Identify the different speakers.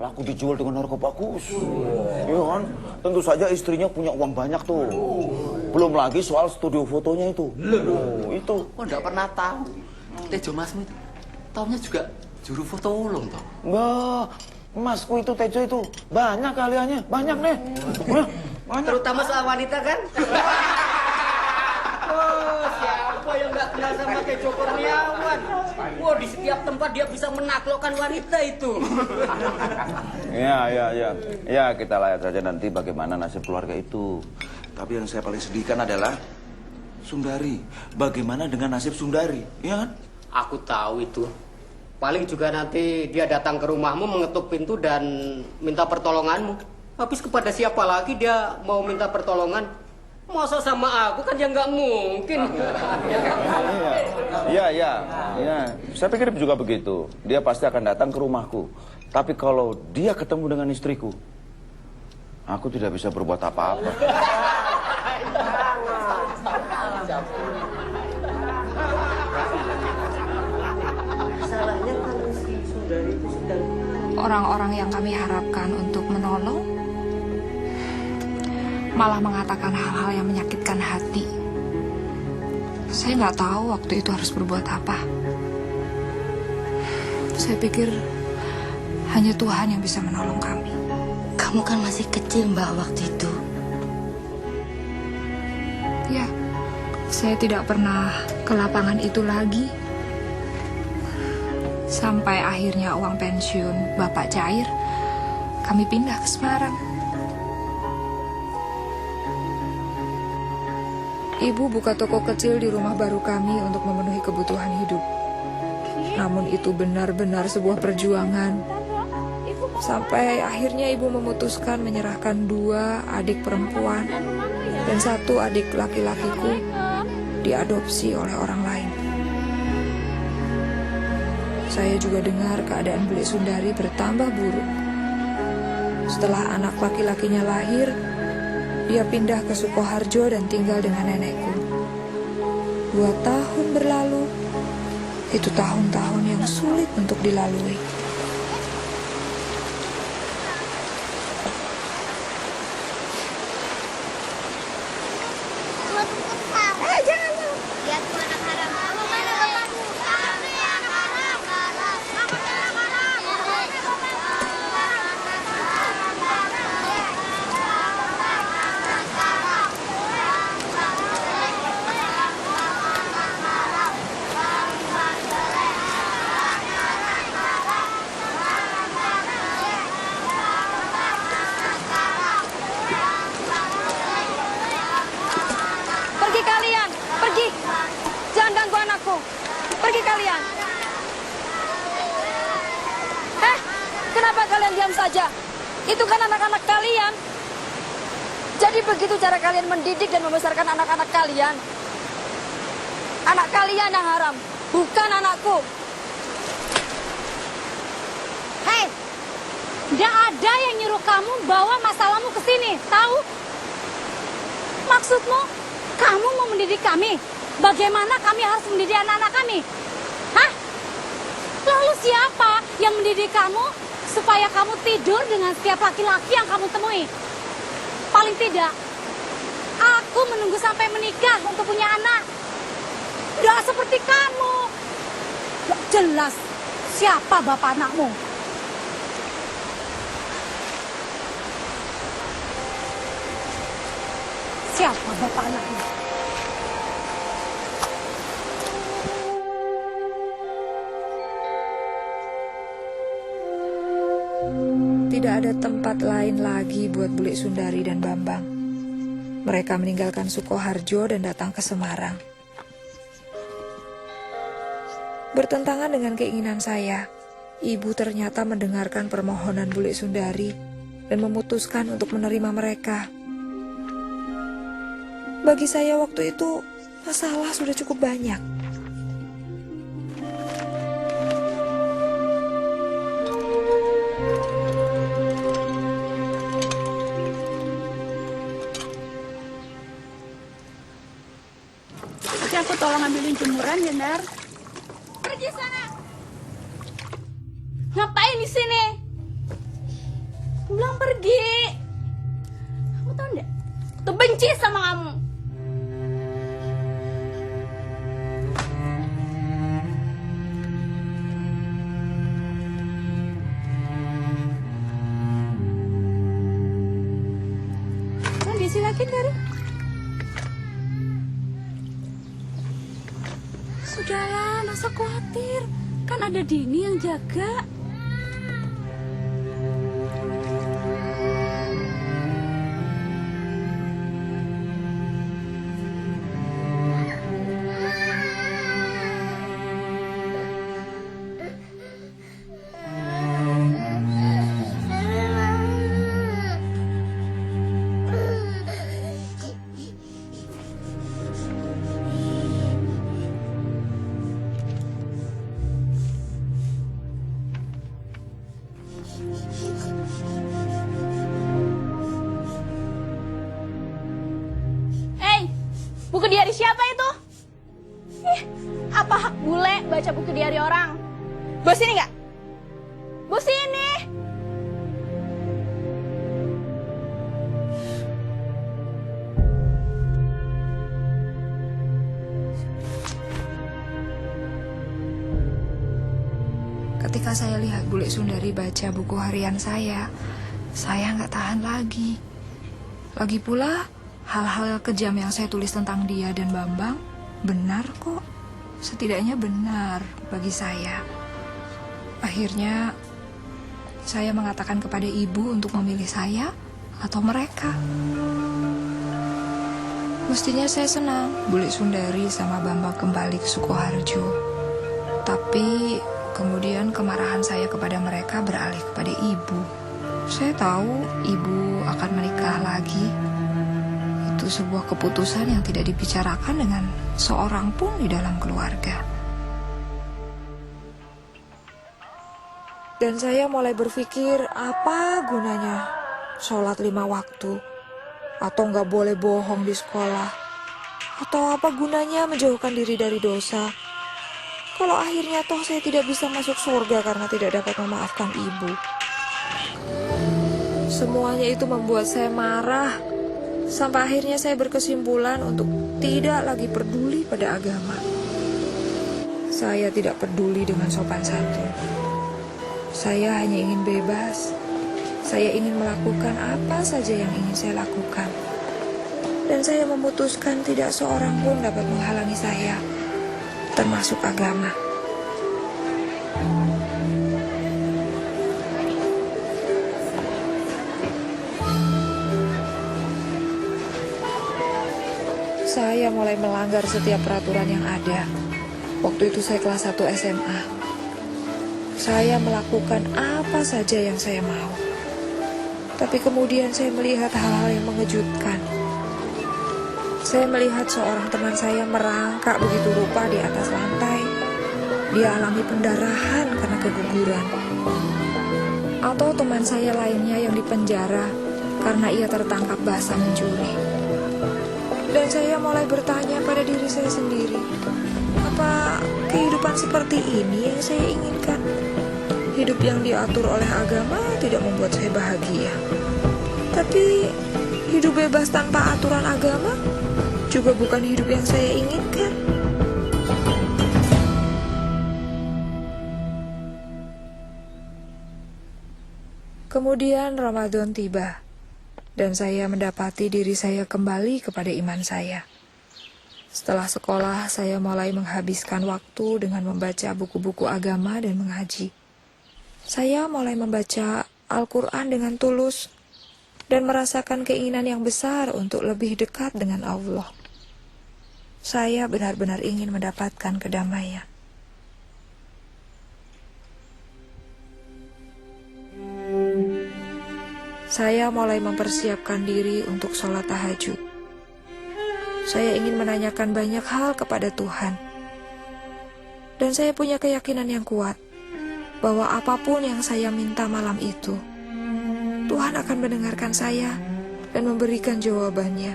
Speaker 1: laku dijual dengan harga bagus. Iya kan? Tentu saja istrinya punya uang banyak tuh. Belum lagi soal studio fotonya itu. Itu.
Speaker 2: Kok enggak pernah tahu? Tejo Masmu itu taunya juga juru foto ulung toh.
Speaker 1: Mbak, masku itu Tejo itu banyak kaliannya, banyak nih. Banyak.
Speaker 2: Terutama soal wanita kan? Oh, siapa yang nggak kenal sama Tejo Kurniawan? Wah, di setiap tempat dia bisa menaklukkan wanita itu.
Speaker 1: Ya, kita lihat saja nanti bagaimana nasib keluarga itu. Tapi yang saya paling sedihkan adalah Sundari. Bagaimana dengan nasib Sundari, ya kan?
Speaker 2: Aku tahu itu. Paling juga nanti dia datang ke rumahmu, mengetuk pintu dan minta pertolonganmu. Habis kepada siapa lagi dia mau minta pertolongan? Masa sama aku kan ya nggak mungkin.
Speaker 1: Iya. Saya pikir juga begitu. Dia pasti akan datang ke rumahku. Tapi kalau dia ketemu dengan istriku, aku tidak bisa berbuat apa-apa.
Speaker 3: Orang-orang yang kami harapkan untuk menolong malah mengatakan hal-hal yang menyakitkan hati. Saya nggak tahu waktu itu harus berbuat apa. Saya pikir hanya Tuhan yang bisa menolong kami.
Speaker 4: Kamu kan masih kecil, Mbak, waktu itu.
Speaker 3: Ya, saya tidak pernah ke lapangan itu lagi. Sampai akhirnya uang pensiun Bapak cair, kami pindah ke Semarang. Ibu buka toko kecil di rumah baru kami untuk memenuhi kebutuhan hidup. Namun itu benar-benar sebuah perjuangan. Sampai akhirnya ibu memutuskan menyerahkan 2 adik perempuan dan 1 adik laki-lakiku diadopsi oleh orang lain. Saya juga dengar keadaan Bule Sundari bertambah buruk. Setelah anak laki-lakinya lahir, dia pindah ke Sukoharjo dan tinggal dengan nenekku. 2 tahun berlalu, itu tahun-tahun yang sulit untuk dilalui.
Speaker 5: Pergi kalian. Kenapa kalian diam saja? Itu kan anak-anak kalian. Jadi begitu cara kalian mendidik dan membesarkan anak-anak kalian. Anak kalian yang haram, bukan anakku.
Speaker 6: Hei, tidak ada yang nyuruh kamu bawa masalahmu ke sini, tahu? Maksudmu, kamu mau mendidik kami? Bagaimana kami harus mendidik anak-anak kami? Hah? Lalu siapa yang mendidik kamu supaya kamu tidur dengan setiap laki-laki yang kamu temui? Paling tidak, aku menunggu sampai menikah untuk punya anak. Tidak seperti kamu. Gak jelas siapa bapak anakmu. Siapa bapak anakmu?
Speaker 3: Tidak ada tempat lain lagi buat Bule Sundari dan Bambang. Mereka meninggalkan Sukoharjo dan datang ke Semarang. Bertentangan dengan keinginan saya, ibu ternyata mendengarkan permohonan Bule Sundari dan memutuskan untuk menerima mereka. Bagi saya waktu itu, masalah sudah cukup banyak.
Speaker 5: Aku tolong ambilin jemuran ya, Ner.
Speaker 6: Pergi sana. Ngapain di sini? dong pergi. Kamu tahu nggak? Aku tuh benci sama kamu. Silakan Dari. Sudahlah, nggak usah khawatir. Kan ada Dini yang jaga. Buku diari siapa itu? Apa hak bule baca buku diari orang? Bos ini nggak? Bos ini.
Speaker 3: Ketika saya lihat bule Sundari baca buku harian saya nggak tahan lagi. Lagi pula, hal-hal kejam yang saya tulis tentang dia dan Bambang benar kok. Setidaknya benar bagi saya. Akhirnya saya mengatakan kepada ibu untuk memilih saya atau mereka. Mestinya saya senang bule Sundari sama Bambang kembali ke Sukoharjo. Tapi kemudian kemarahan saya kepada mereka beralih kepada ibu. Saya tahu ibu akan menikah lagi. Itu sebuah keputusan yang tidak dibicarakan dengan seorang pun di dalam keluarga. Dan saya mulai berpikir, apa gunanya sholat 5 waktu? Atau nggak boleh bohong di sekolah? Atau apa gunanya menjauhkan diri dari dosa? Kalau akhirnya toh saya tidak bisa masuk surga karena tidak dapat memaafkan ibu. Semuanya itu membuat saya marah. Sampai akhirnya saya berkesimpulan untuk tidak lagi peduli pada agama. Saya tidak peduli dengan sopan santun. Saya hanya ingin bebas. Saya ingin melakukan apa saja yang ingin saya lakukan. Dan saya memutuskan tidak seorang pun dapat menghalangi saya, termasuk agama. Saya mulai melanggar setiap peraturan yang ada. Waktu itu saya kelas 1 SMA. Saya melakukan apa saja yang saya mau. Tapi kemudian saya melihat hal-hal yang mengejutkan. Saya melihat seorang teman saya merangkak begitu rupa di atas lantai. Dia alami pendarahan karena keguguran. Atau teman saya lainnya yang dipenjara karena ia tertangkap basah mencuri. Dan saya mulai bertanya pada diri saya sendiri, apa kehidupan seperti ini yang saya inginkan? Hidup yang diatur oleh agama tidak membuat saya bahagia. Tapi hidup bebas tanpa aturan agama juga bukan hidup yang saya inginkan. Kemudian Ramadan tiba. Dan saya mendapati diri saya kembali kepada iman saya. Setelah sekolah, saya mulai menghabiskan waktu dengan membaca buku-buku agama dan mengaji. Saya mulai membaca Al-Quran dengan tulus dan merasakan keinginan yang besar untuk lebih dekat dengan Allah. Saya benar-benar ingin mendapatkan kedamaian. Saya mulai mempersiapkan diri untuk sholat tahajud. Saya ingin menanyakan banyak hal kepada Tuhan. Dan saya punya keyakinan yang kuat bahwa apapun yang saya minta malam itu, Tuhan akan mendengarkan saya dan memberikan jawabannya.